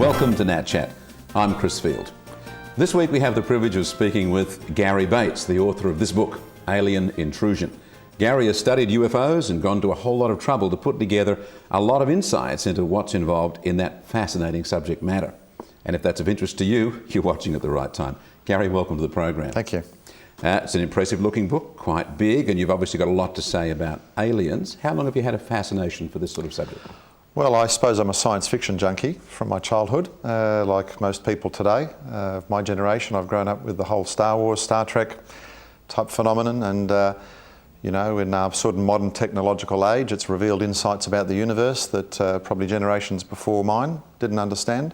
Welcome to Nat Chat. I'm Chris Field. This week we have the privilege of speaking with Gary Bates, the author of this book, Alien Intrusion. Gary has studied UFOs and gone to a whole lot of trouble to put together a lot of insights into what's involved in that fascinating subject matter. And if that's of interest to you, you're watching at the right time. Gary, welcome to the program. Thank you. It's an impressive looking book, quite big, and you've obviously got a lot to say about aliens. How long have you had a fascination for this sort of subject? Well, I suppose I'm a science fiction junkie from my childhood, like most people today. Of my generation, I've grown up with the whole Star Wars, Star Trek type phenomenon, and you know, in our sort of modern technological age, it's revealed insights about the universe that probably generations before mine didn't understand,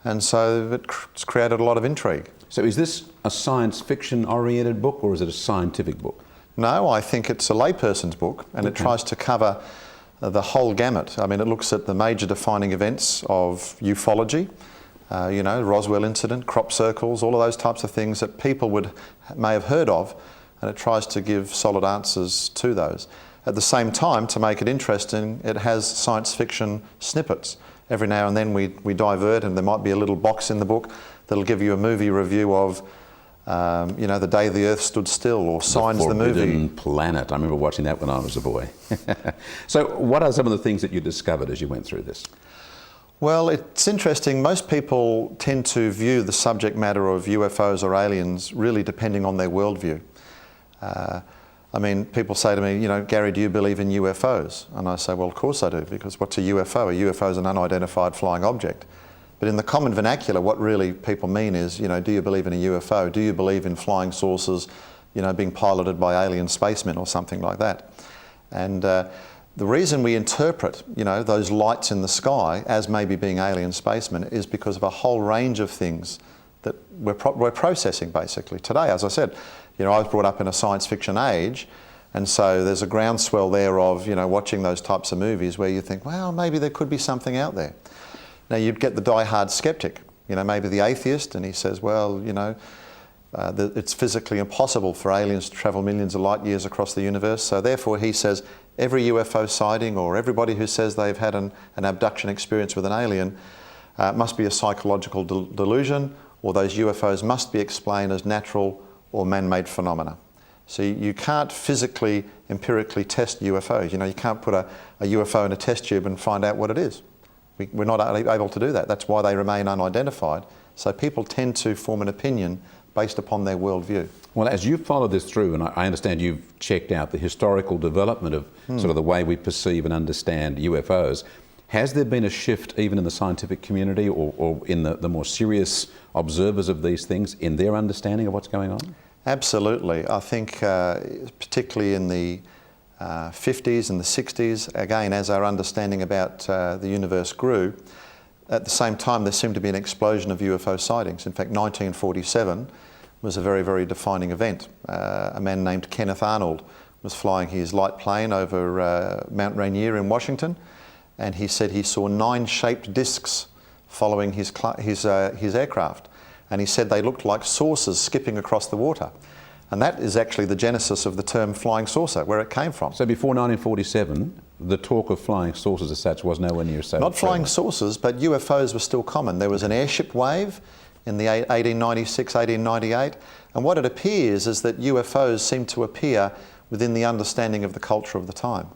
and so it's created a lot of intrigue. So is this a science fiction oriented book, or is it a scientific book? No, I think it's a layperson's book, and it tries to cover the whole gamut. I mean, it looks at the major defining events of ufology, you know, Roswell incident, crop circles, all of those types of things that people may have heard of, and it tries to give solid answers to those. At the same time, to make it interesting, it has science fiction snippets. Every now and then we divert, and there might be a little box in the book that'll give you a movie review of you know, The Day the Earth Stood Still, or Signs the movie. Forbidden Planet. I remember watching that when I was a boy. So what are some of the things that you discovered as you went through this? Well, it's interesting. Most people tend to view the subject matter of UFOs or aliens really depending on their worldview. I mean, people say to me, you know, Gary, do you believe in UFOs? And I say, well, of course I do, because what's a UFO? A UFO is an unidentified flying object. But in the common vernacular, what really people mean is, you know, do you believe in a UFO? Do you believe in flying saucers, you know, being piloted by alien spacemen or something like that? And the reason we interpret, you know, those lights in the sky as maybe being alien spacemen is because of a whole range of things that we're processing basically. Today, as I said, you know, I was brought up in a science fiction age, and so there's a groundswell there of, you know, watching those types of movies where you think, well, maybe there could be something out there. Now, you'd get the die-hard skeptic, you know, maybe the atheist, and he says, well, you know, it's physically impossible for aliens to travel millions of light years across the universe, so therefore he says every UFO sighting or everybody who says they've had an abduction experience with an alien must be a psychological delusion, or those UFOs must be explained as natural or man-made phenomena. So you can't physically, empirically test UFOs. You know, you can't put a UFO in a test tube and find out what it is. We're not able to do that. That's why they remain unidentified. So people tend to form an opinion based upon their worldview. Well, as you've followed this through, and I understand you've checked out the historical development of sort of the way we perceive and understand UFOs, has there been a shift even in the scientific community or in the more serious observers of these things in their understanding of what's going on? Absolutely. I think particularly in the 50s and the 60s, again, as our understanding about the universe grew, at the same time there seemed to be an explosion of UFO sightings. In fact, 1947 was a very, very defining event. A man named Kenneth Arnold was flying his light plane over Mount Rainier in Washington, and he said he saw 9 shaped discs following his aircraft. And he said they looked like saucers skipping across the water. And that is actually the genesis of the term flying saucer, where it came from. So before 1947, the talk of flying saucers as such was nowhere near so Not flying saucers, but UFOs were still common. There was an airship wave in the 1896, 1898, and what it appears is that UFOs seem to appear within the understanding of the culture of the time.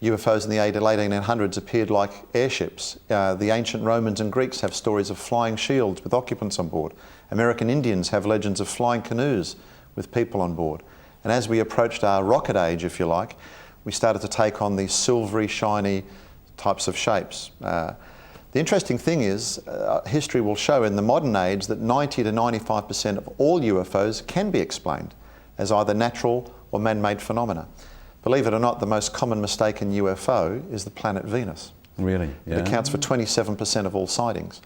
UFOs in the 1800s appeared like airships. The ancient Romans and Greeks have stories of flying shields with occupants on board. American Indians have legends of flying canoes with people on board. And as we approached our rocket age, if you like, we started to take on these silvery, shiny types of shapes. The interesting thing is, history will show in the modern age that 90 to 95% of all UFOs can be explained as either natural or man-made phenomena. Believe it or not, the most common mistaken UFO is the planet Venus. Really? Yeah. It accounts for 27% of all sightings.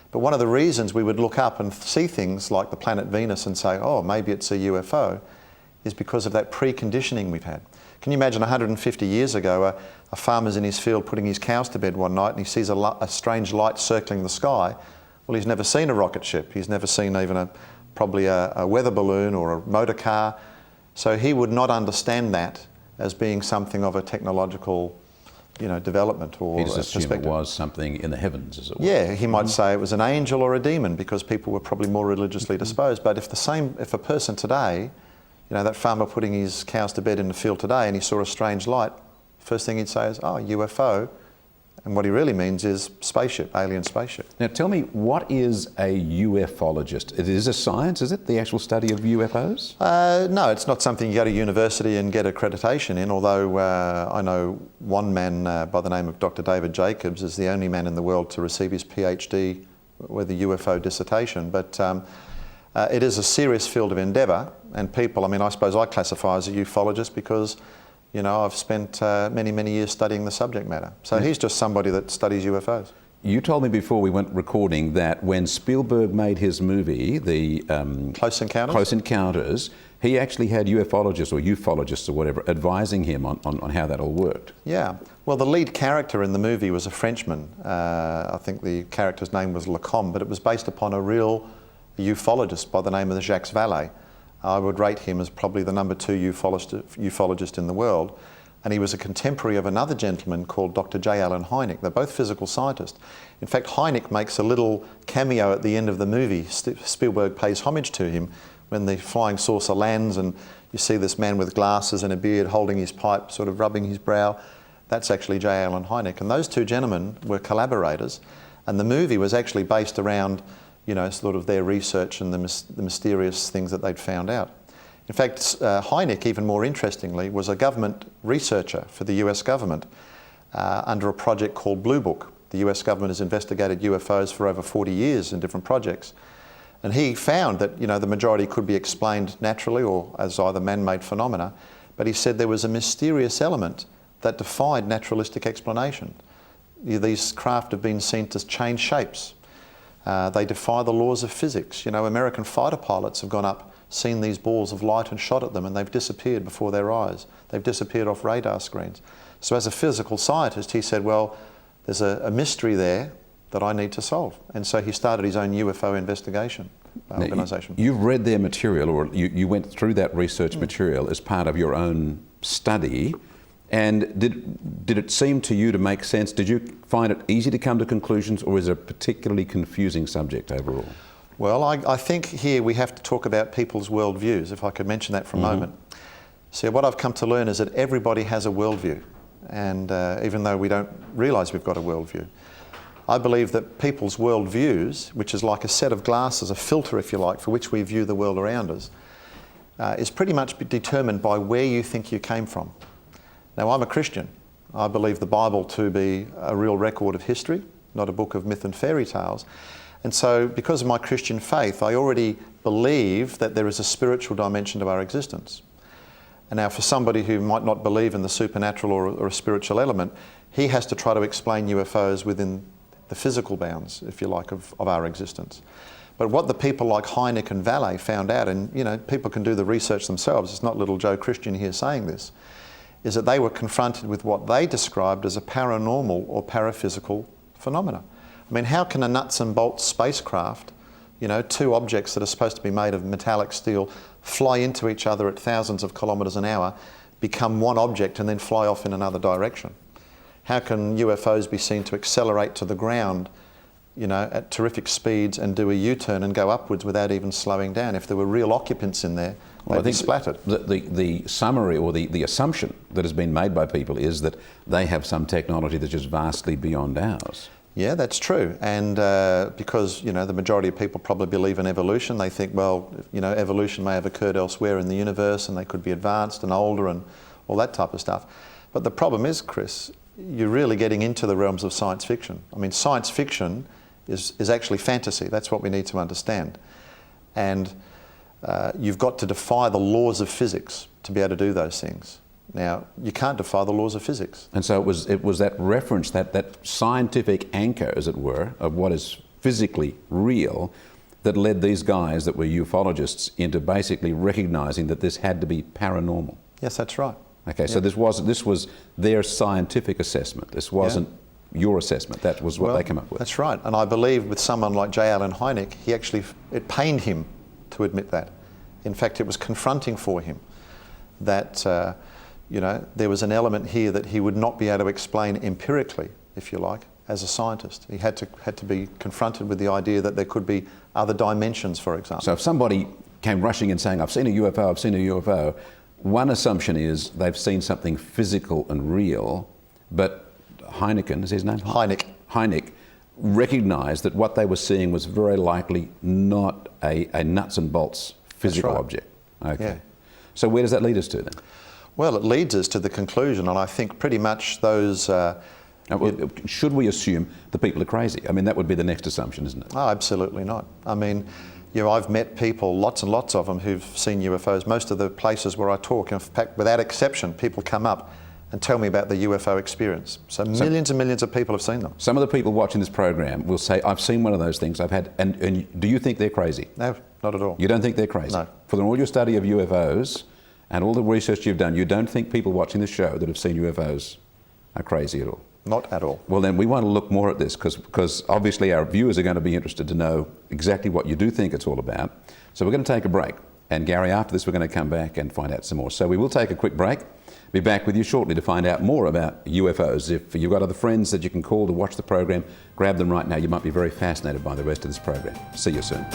But one of the reasons we would look up and see things like the planet Venus and say, oh, maybe it's a UFO, is because of that preconditioning we've had. Can you imagine 150 years ago, a farmer's in his field putting his cows to bed one night and he sees a strange light circling the sky? Well, he's never seen a rocket ship. He's never seen even probably a weather balloon or a motor car. So he would not understand that as being something of a technological development or He just assumed it perspective. was something in the heavens, as it were. Yeah, he might say it was an angel or a demon because people were probably more religiously disposed. But if a person today, that farmer putting his cows to bed in the field today and he saw a strange light, first thing he'd say is, oh, UFO. And what he really means is spaceship, alien spaceship. Now tell me, what is a ufologist? It is a science, is it? The actual study of UFOs? No, it's not something you go to university and get accreditation in, although I know one man by the name of Dr. David Jacobs is the only man in the world to receive his PhD with a UFO dissertation. But it is a serious field of endeavour, and people, I suppose I classify as a ufologist because I've spent many, many years studying the subject matter. So he's just somebody that studies UFOs. You told me before we went recording that when Spielberg made his movie, the Close Encounters, he actually had ufologists or whatever advising him on how that all worked. Yeah. Well, the lead character in the movie was a Frenchman. I think the character's name was Lacombe, but it was based upon a real ufologist by the name of Jacques Vallée. I would rate him as probably the number 2 ufologist in the world. And he was a contemporary of another gentleman called Dr. J. Allen Hynek. They're both physical scientists. In fact, Hynek makes a little cameo at the end of the movie. Spielberg pays homage to him when the flying saucer lands and you see this man with glasses and a beard holding his pipe, sort of rubbing his brow. That's actually J. Allen Hynek. And those two gentlemen were collaborators. And the movie was actually based around sort of their research and the mysterious things that they'd found out. In fact, Hynek, even more interestingly, was a government researcher for the US government under a project called Blue Book. The US government has investigated UFOs for over 40 years in different projects. And he found that, the majority could be explained naturally or as either man-made phenomena, but he said there was a mysterious element that defied naturalistic explanation. These craft have been seen to change shapes. They defy the laws of physics. American fighter pilots have gone up, seen these balls of light and shot at them, and they've disappeared before their eyes. They've disappeared off radar screens. So as a physical scientist, he said, well, there's a mystery there that I need to solve. And so he started his own UFO investigation organisation. You've read their material, or you went through that research material as part of your own study. And did it seem to you to make sense? Did you find it easy to come to conclusions, or is it a particularly confusing subject overall? Well, I think here we have to talk about people's worldviews, if I could mention that for a moment. So what I've come to learn is that everybody has a worldview, and even though we don't realise we've got a worldview, I believe that people's worldviews, which is like a set of glasses, a filter if you like, for which we view the world around us, is pretty much determined by where you think you came from. Now, I'm a Christian. I believe the Bible to be a real record of history, not a book of myth and fairy tales. And so, because of my Christian faith, I already believe that there is a spiritual dimension to our existence. And now, for somebody who might not believe in the supernatural or a spiritual element, he has to try to explain UFOs within the physical bounds, if you like, of our existence. But what the people like Hynek and Vallée found out, and people can do the research themselves, it's not little Joe Christian here saying this, is that they were confronted with what they described as a paranormal or paraphysical phenomena. I mean, how can a nuts and bolts spacecraft, two objects that are supposed to be made of metallic steel, fly into each other at thousands of kilometres an hour, become one object and then fly off in another direction? How can UFOs be seen to accelerate to the ground, at terrific speeds and do a U-turn and go upwards without even slowing down? If there were real occupants in there, well, they'd be splattered. The summary or the assumption that has been made by people is that they have some technology that's just vastly beyond ours. Yeah, that's true. And because, the majority of people probably believe in evolution, they think, well, evolution may have occurred elsewhere in the universe and they could be advanced and older and all that type of stuff. But the problem is, Chris, you're really getting into the realms of science fiction. I mean, science fiction is actually fantasy. That's what we need to understand. And you've got to defy the laws of physics to be able to do those things. Now, you can't defy the laws of physics. And so it was that reference, that scientific anchor, as it were, of what is physically real that led these guys that were ufologists into basically recognising that this had to be paranormal. Yes, that's right. Okay, so this was their scientific assessment. This wasn't your assessment. That was what they came up with. That's right. And I believe with someone like J. Allen Hynek, it pained him to admit that. In fact, it was confronting for him that, there was an element here that he would not be able to explain empirically, if you like, as a scientist. He had to be confronted with the idea that there could be other dimensions, for example. So if somebody came rushing in saying, I've seen a UFO, I've seen a UFO, one assumption is they've seen something physical and real, but Heineken, is his name? Hynek recognised that what they were seeing was very likely not a nuts and bolts physical object. Okay. Yeah. So where does that lead us to then? Well, it leads us to the conclusion, and I think pretty much those... should we assume the people are crazy? I mean, that would be the next assumption, isn't it? Oh, absolutely not. I mean, I've met people, lots and lots of them, who've seen UFOs. Most of the places where I talk, in fact, without exception, people come up and tell me about the UFO experience. So millions and millions of people have seen them. Some of the people watching this program will say, I've seen one of those things, and do you think they're crazy? No, not at all. You don't think they're crazy? No. For all your study of UFOs and all the research you've done, you don't think people watching the show that have seen UFOs are crazy at all? Not at all. Well, then we want to look more at this because obviously our viewers are going to be interested to know exactly what you do think it's all about. So we're going to take a break. And Gary, after this, we're going to come back and find out some more. So we will take a quick break. Be back with you shortly to find out more about UFOs. If you've got other friends that you can call to watch the program, grab them right now. You might be very fascinated by the rest of this program. See you soon.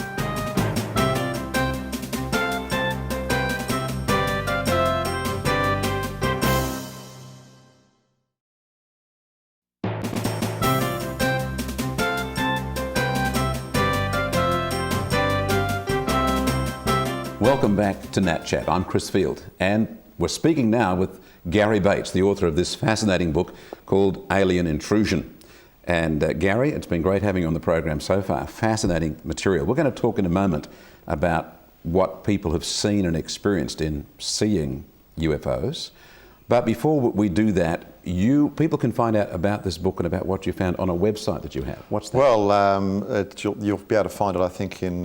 Welcome back to Nat Chat. I'm Chris Field, and we're speaking now with Gary Bates, the author of this fascinating book called Alien Intrusion. And Gary, it's been great having you on the program so far. Fascinating material. We're going to talk in a moment about what people have seen and experienced in seeing UFOs. But before we do that, people can find out about this book and about what you found on a website that you have. What's that? Well, you'll be able to find it, I think, in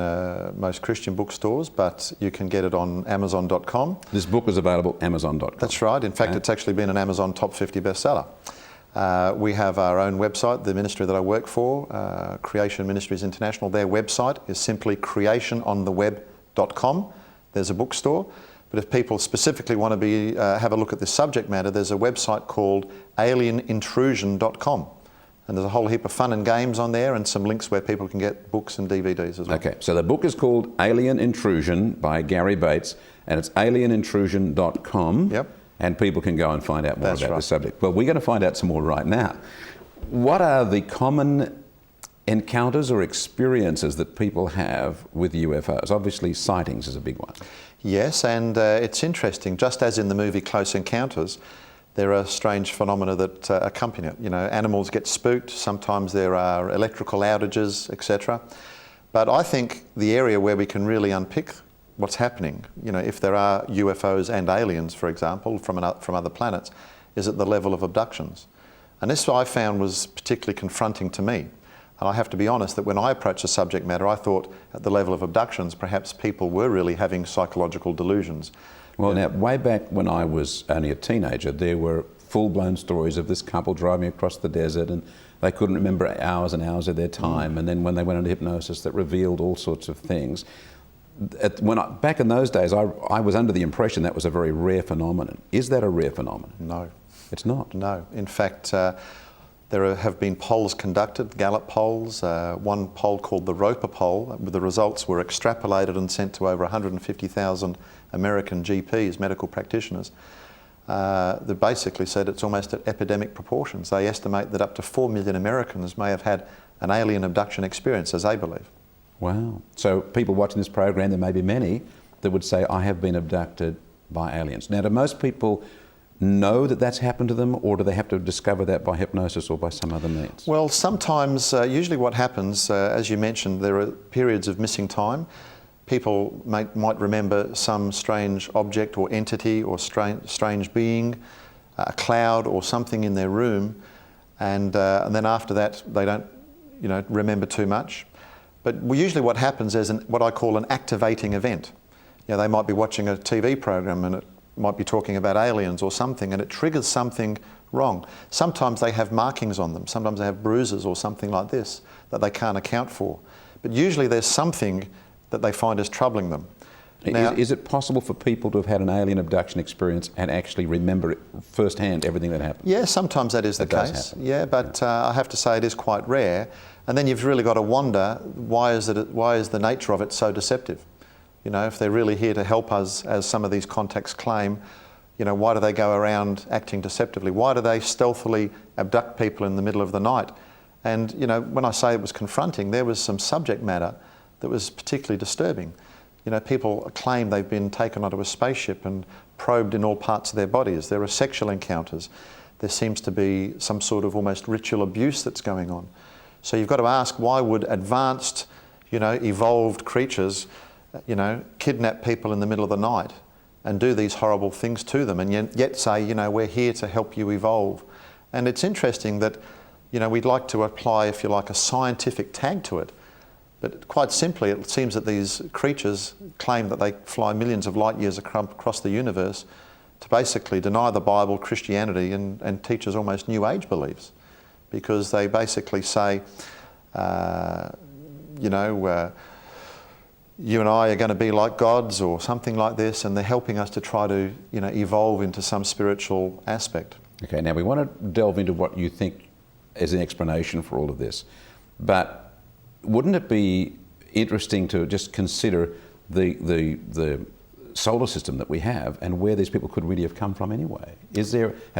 most Christian bookstores, but you can get it on Amazon.com. This book is available Amazon.com. That's right. In fact, it's actually been an Amazon top 50 bestseller. We have our own website, the ministry that I work for, Creation Ministries International. Their website is simply creationontheweb.com. There's a bookstore. But if people specifically want to have a look at this subject matter, there's a website called alienintrusion.com. And there's a whole heap of fun and games on there and some links where people can get books and DVDs as well. Okay, so the book is called Alien Intrusion by Gary Bates, and it's alienintrusion.com. Yep. And people can go and find out more That's about right. the subject. Well, we're going to find out some more right now. What are the common encounters or experiences that people have with UFOs? Obviously, sightings is a big one. Yes, and it's interesting. Just as in the movie Close Encounters, there are strange phenomena that accompany it. Animals get spooked, sometimes there are electrical outages, etc. But I think the area where we can really unpick what's happening, if there are UFOs and aliens, for example, from other planets, is at the level of abductions. And this I found was particularly confronting to me. And I have to be honest that when I approached the subject matter, I thought at the level of abductions, perhaps people were really having psychological delusions. Well, now, way back when I was only a teenager, there were full-blown stories of this couple driving across the desert and they couldn't remember hours and hours of their time. And then when they went into hypnosis, that revealed all sorts of things. Back in those days, I was under the impression that was a very rare phenomenon. Is that a rare phenomenon? No. It's not? No. In fact, there have been polls conducted, Gallup polls, one poll called the Roper poll. The results were extrapolated and sent to over 150,000 American GPs, medical practitioners. That basically said it's almost at epidemic proportions. They estimate that up to 4 million Americans may have had an alien abduction experience, as they believe. Wow. So people watching this program, there may be many that would say, I have been abducted by aliens. Now, do most people know that that's happened to them, or do they have to discover that by hypnosis or by some other means? Well, sometimes, usually what happens, as you mentioned, there are periods of missing time. People might remember some strange object or entity or strange being, a cloud or something in their room, and then after that they don't remember too much. But usually what happens is what I call an activating event. They might be watching a TV program and it might be talking about aliens or something, and it triggers something wrong. Sometimes they have markings on them, sometimes they have bruises or something like this that they can't account for. But usually there's something that they find is troubling them. Now, Is it possible for people to have had an alien abduction experience and actually remember it firsthand, everything that happened? yeah, sometimes that is the That does case. happen. Yeah, but I have to say it is quite rare. And then you've really got to wonder, why is the nature of it so deceptive? You know, if they're really here to help us, as some of these contacts claim, you know, why do they go around acting deceptively? Why do they stealthily abduct people in the middle of the night? And, you know, when I say it was confronting, there was some subject matter that was particularly disturbing. You know, people claim they've been taken onto a spaceship and probed in all parts of their bodies. There are sexual encounters. There seems to be some sort of almost ritual abuse that's going on. So you've got to ask, why would advanced, you know, evolved creatures, you know, kidnap people in the middle of the night and do these horrible things to them, and yet say, you know, we're here to help you evolve? And it's interesting that, you know, we'd like to apply, if you like, a scientific tag to it. But quite simply, it seems that these creatures claim that they fly millions of light years across the universe to basically deny the Bible, Christianity, and teach us almost New Age beliefs. Because they basically say, you know, you and I are going to be like gods or something like this, and they're helping us to try to, you know, evolve into some spiritual aspect. Okay, now we want to delve into what you think is an explanation for all of this. But wouldn't it be interesting to just consider the solar system that we have and where these people could really have come from anyway? Has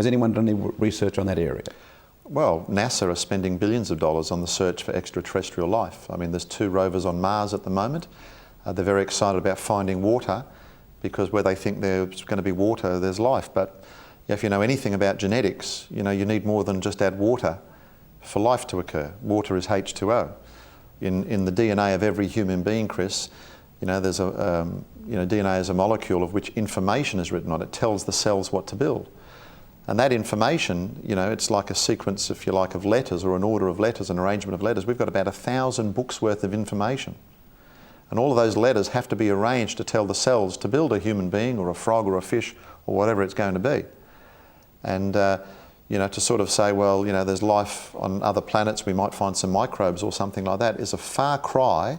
anyone done any research on that area? Well, NASA are spending billions of dollars on the search for extraterrestrial life. I mean, there's 2 rovers on Mars at the moment. They're very excited about finding water, because where they think there's going to be water, there's life. But if you know anything about genetics, you know, you need more than just add water for life to occur. Water is H2O. In the DNA of every human being, Chris, you know, there's a, you know, DNA is a molecule of which information is written on it. It tells the cells what to build. And that information, you know, it's like a sequence, if you like, of letters, or an order of letters, an arrangement of letters. We've got about 1,000 books worth of information. And all of those letters have to be arranged to tell the cells to build a human being or a frog or a fish or whatever it's going to be. And, you know, to sort of say, well, you know, there's life on other planets, we might find some microbes or something like that, is a far cry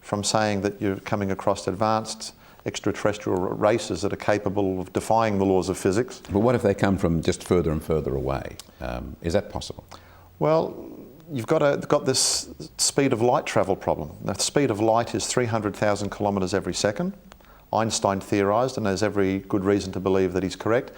from saying that you're coming across advanced extraterrestrial races that are capable of defying the laws of physics. But what if they come from just further and further away? Is that possible? Well, you've got this speed of light travel problem. The speed of light is 300,000 kilometres every second. Einstein theorised, and there's every good reason to believe that he's correct,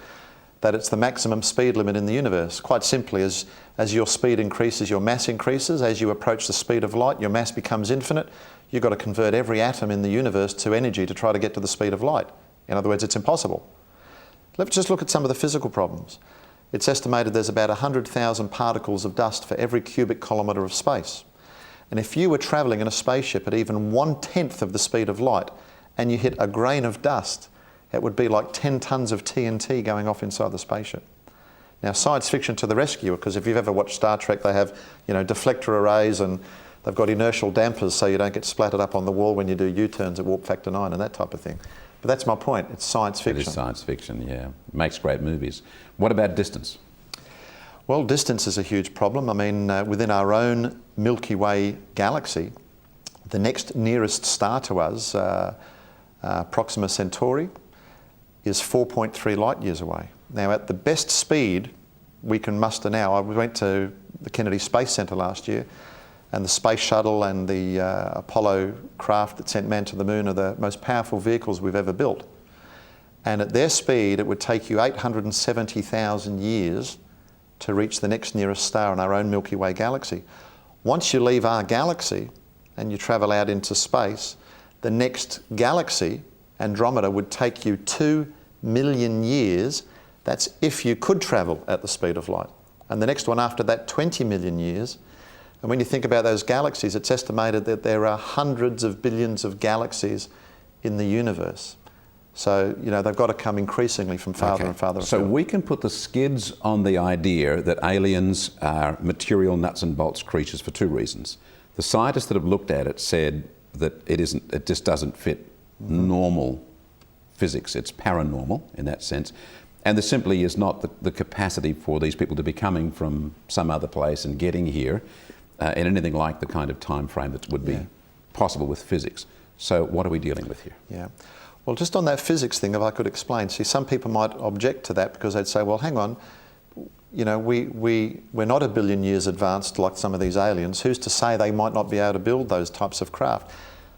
that it's the maximum speed limit in the universe. Quite simply, as your speed increases, your mass increases. As you approach the speed of light, your mass becomes infinite. You've got to convert every atom in the universe to energy to try to get to the speed of light. In other words, it's impossible. Let's just look at some of the physical problems. It's estimated there's about 100,000 particles of dust for every cubic kilometre of space. And if you were travelling in a spaceship at even 1/10 of the speed of light and you hit a grain of dust, it would be like 10 tonnes of TNT going off inside the spaceship. Now, science fiction to the rescue, because if you've ever watched Star Trek, they have, you know, deflector arrays, and they've got inertial dampers so you don't get splattered up on the wall when you do U-turns at warp factor 9 and that type of thing. But that's my point. It's science fiction. It is science fiction, yeah. Makes great movies. What about distance? Well, distance is a huge problem. I mean, within our own Milky Way galaxy, the next nearest star to us, Proxima Centauri, is 4.3 light years away. Now, at the best speed we can muster now, we went to the Kennedy Space Center last year, and the Space Shuttle and the Apollo craft that sent man to the moon are the most powerful vehicles we've ever built. And at their speed, it would take you 870,000 years to reach the next nearest star in our own Milky Way galaxy. Once you leave our galaxy and you travel out into space, the next galaxy, Andromeda, would take you 2 million years. That's if you could travel at the speed of light. And the next one after that, 20 million years. And when you think about those galaxies, it's estimated that there are hundreds of billions of galaxies in the universe. So, you know, they've got to come increasingly from farther and farther So afield. we can put the skids on the idea that aliens are material nuts and bolts creatures for 2 reasons. The scientists that have looked at it said that it just doesn't fit normal physics. It's paranormal in that sense. And there simply is not the capacity for these people to be coming from some other place and getting here in anything like the kind of time frame that would be possible with physics. So what are we dealing with here? Yeah. Well, just on that physics thing, if I could explain. See, some people might object to that because they'd say, well, hang on, you know, we're not a billion years advanced like some of these aliens. Who's to say they might not be able to build those types of craft?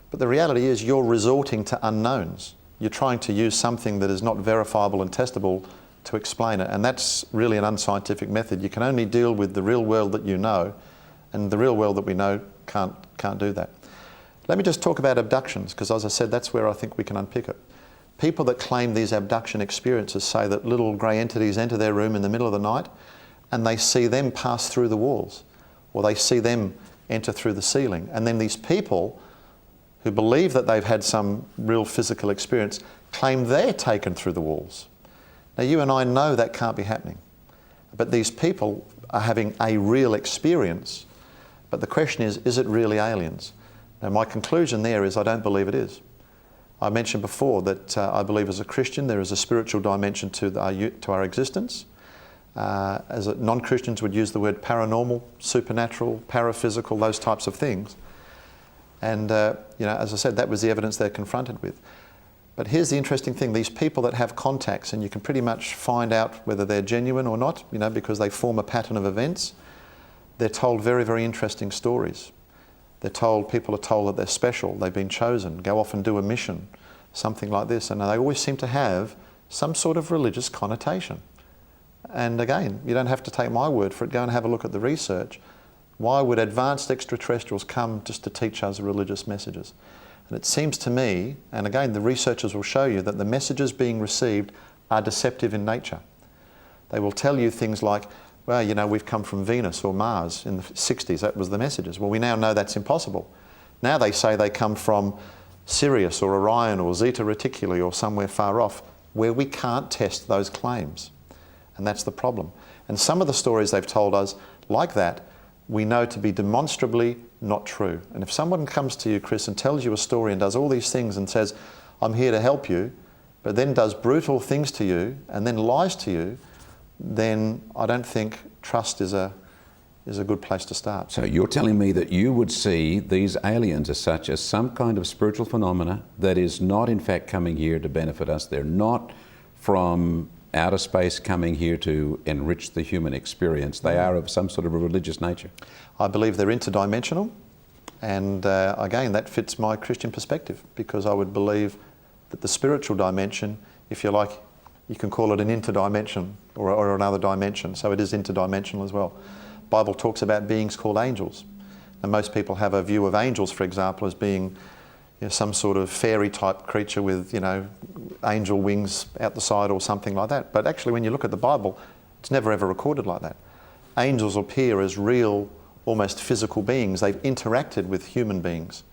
But the reality is you're resorting to unknowns. You're trying to use something that is not verifiable and testable to explain it. And that's really an unscientific method. You can only deal with the real world that you know, and the real world that we know can't do that. Let me just talk about abductions, because as I said, that's where I think we can unpick it. People that claim these abduction experiences say that little grey entities enter their room in the middle of the night and they see them pass through the walls, or they see them enter through the ceiling. And then these people who believe that they've had some real physical experience claim they're taken through the walls. Now, you and I know that can't be happening, but these people are having a real experience. But the question is it really aliens? Now, my conclusion there is I don't believe it is. I mentioned before that I believe as a Christian there is a spiritual dimension to our existence. As non-Christians would use the word paranormal, supernatural, paraphysical, those types of things. And you know, as I said, that was the evidence they're confronted with. But here's the interesting thing: these people that have contacts, and you can pretty much find out whether they're genuine or not, you know, because they form a pattern of events. They're told very, very interesting stories. People are told that they're special, they've been chosen, go off and do a mission, something like this, and they always seem to have some sort of religious connotation. And again, you don't have to take my word for it, go and have a look at the research. Why would advanced extraterrestrials come just to teach us religious messages? And it seems to me, and again the researchers will show you, that the messages being received are deceptive in nature. They will tell you things like, well, you know, we've come from Venus or Mars in the 60s, that was the messages. Well, we now know that's impossible. Now they say they come from Sirius or Orion or Zeta Reticuli or somewhere far off, where we can't test those claims. And that's the problem. And some of the stories they've told us, like that, we know to be demonstrably not true. And if someone comes to you, Chris, and tells you a story and does all these things and says, I'm here to help you, but then does brutal things to you and then lies to you, then I don't think trust is a good place to start. So you're telling me that you would see these aliens as such as some kind of spiritual phenomena that is not in fact coming here to benefit us. They're not from outer space coming here to enrich the human experience. They are of some sort of a religious nature. I believe they're interdimensional, and again, that fits my Christian perspective, because I would believe that the spiritual dimension, if you like, you can call it an interdimension or another dimension, so it is interdimensional as well. The Bible talks about beings called angels, and most people have a view of angels, for example, as being, you know, some sort of fairy type creature with, you know, angel wings out the side or something like that. But actually, when you look at the Bible, it's never ever recorded like that. Angels appear as real, almost physical beings. They've interacted with human beings.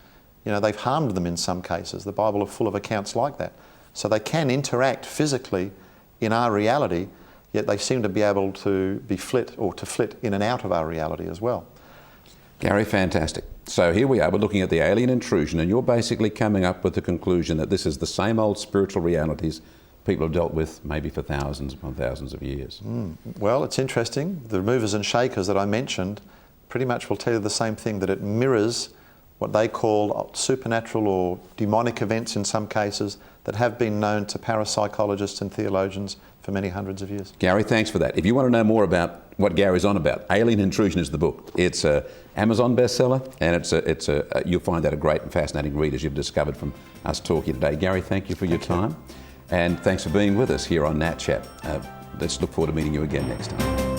You know, they've harmed them in some cases. The Bible is full of accounts like that. So they can interact physically in our reality, yet they seem to be able to be flit in and out of our reality as well. Gary, fantastic. So here we are, we're looking at the alien intrusion, and you're basically coming up with the conclusion that this is the same old spiritual realities people have dealt with maybe for thousands upon thousands of years. Well, it's interesting. The movers and shakers that I mentioned pretty much will tell you the same thing, that it mirrors what they call supernatural or demonic events in some cases that have been known to parapsychologists and theologians for many hundreds of years. Gary, thanks for that. If you want to know more about what Gary's on about, Alien Intrusion is the book. It's an Amazon bestseller, and you'll find that a great and fascinating read, as you've discovered from us talking today. Gary, thank you for your time, and thanks for being with us here on Nat Chat. Let's look forward to meeting you again next time.